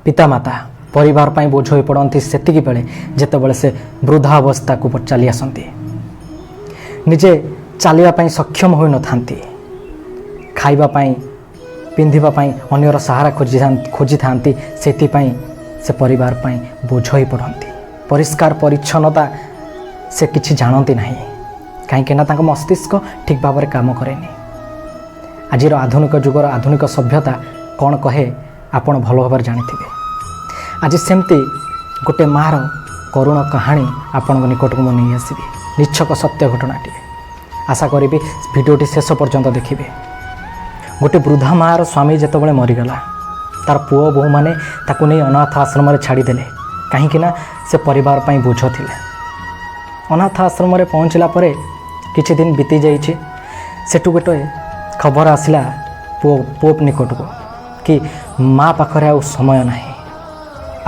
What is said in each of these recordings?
पितामाता परिवार पाई बोझ हो पड़ती सेतिकी बेले जेतेबेले से वृद्धावस्था को चली आसती निजे चलवाई सक्षम हो न थांती खाइबापाई पिंधिबापाई अन्यर सहारा खोजी थांती से परिवार पाई बोझ हो पड़ती परिष्कार परिच्छन्नता से किछि जानती नहीं कहीं मस्तिष्क ठीक भाव में काम करेनि। आज आधुनिक जुगर आधुनिक सभ्यता कौन कहे आपण भल भाव जानी। आज सेमती गोटे मार करुण कहानी आपण निकट को नहीं आसबि निच्छक सत्य घटनाटी आशा करी भिडियोटी शेष पर्यंत देखिए। गोटे वृद्धा मार स्वामी जितेबाला मरीगला तार पुओ बोहू मैंने ताकू नहीं अनाथ आश्रम में छाड़ीदे कहीं से परिवार पाई बोझ थे। अनाथ आश्रम में पहुँचला किछि दिन बीती जाइए सेठू गोटे खबर आसला पुओ निकट को कि माँ पाखरे आ समय ना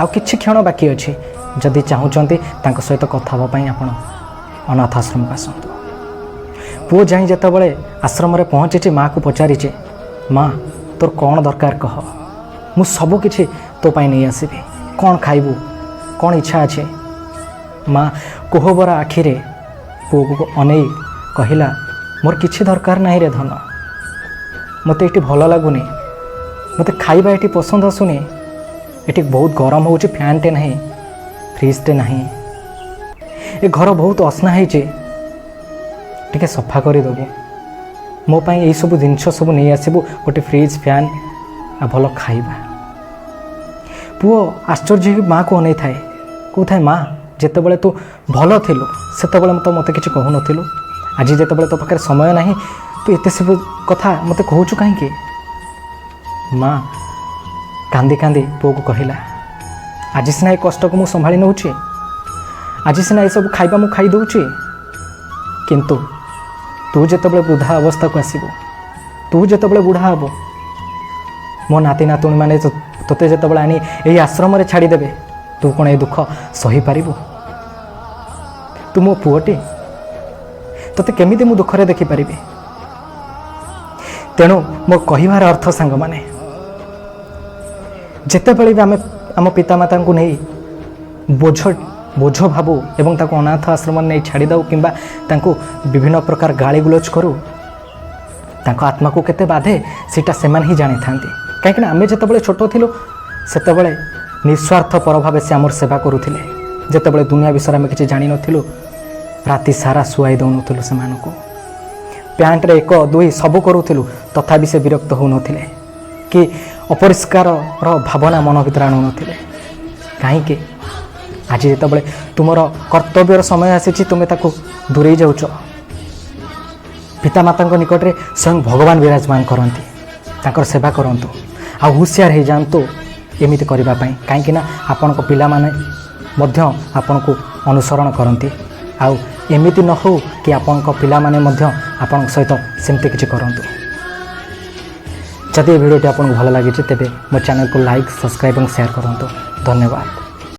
आउ किछि क्षण बाकी अच्छी जदि चाहूँगी तांको सहित कथा हाँपाई आपण अनाथ आश्रम को आसतु। पुओ जाई जेतेबेले आश्रम में पहुँची माँ को पचारिचे माँ तोर कौन दरकार कह मु सबु किछि तो पाई नहीं आसबि कौन खाइबू कौन इच्छा अच्छे। माँ कोहबरा आखिरे पुओ को अनै कहला मोर किछि दरकार नहीं रे धन मते एटी भल लगुनि मते खाइबा एटी पसंद आसुनी एटी बहुत गरम हो फैन टे नहीं फ्रिज टे नहीं ए घर बहुत असना है टे सफा करदेबू मो पाई यही सब जिनस सब नहीं आसबू गोटे फ्रिज फैन आ भल खाइबा। पुओ आश्चर्य माँ को अनै थाए कहू माँ जेतेबेले तू भल थिलु सेतेबेले तो मते किछि कहू नथिलु आज जेतेबेले तो पाखे समय नहीं तू एते सब कथा मते कहूचु कहीं। माँ कांदी कांदी पुओ को कहला आज सीना ये कष्ट को मुझे संभाली नौची आज सीना ये सब खाइबा मु खाई दूची किंतु तू जेतेबेले वृद्धा अवस्था को आसबू तू जेतेबेले बुढ़ा हबो मो नाती नातुणी माने तोते जेतेबेले आनी यही आश्रम में छाड़ीदेवे तू कौन ये दुख सही पारिबु तू मो पुओटी तोते केमिति मु दुखरे देखि पारिबि। तेणु मो कहिबार अर्थ सांग माने जेतेबेले भी आम पितामाता को नहीं बोझ भावु एवं ताको अनाथ आश्रम नहीं छाड़ी दऊ कि विभिन्न प्रकार गाली गुलोच करूँ आत्मा को केते बाधे सीटा से ही जानी था कहीं आम जितेबाला छोट थिलु सेतेबेले निस्वार्थ पर भाव से आमर सेवा करुले जितेबाला दुनिया विषय आम किसी जान नु राति सारा शुआई दौन से पैंट रे एक दुई सब करूँ तथापि से विरक्त हो नथिले कि अपरिष्कार भावना मन भर आणु नथिले कहीं आज जितेबाला तुमर कर्तव्यर समय आसी तुम्हें ताको दूरे जाऊच पितामाता निकट में स्वयं भगवान विराजमान करती ताकर सेवा करंतु आ हुशियार हो जातु एमती करने कहीं आपण पिला माने मध्य आपण को अनुसरण करती आउ एमती न हो कि आपण पिला माने मध्य आपण सहित सेमती किछि करंतु। जदि वीडियोटी आपको भल लगी तेरे मो चैनल को लाइक सब्सक्राइब और शेयर करंतु। धन्यवाद।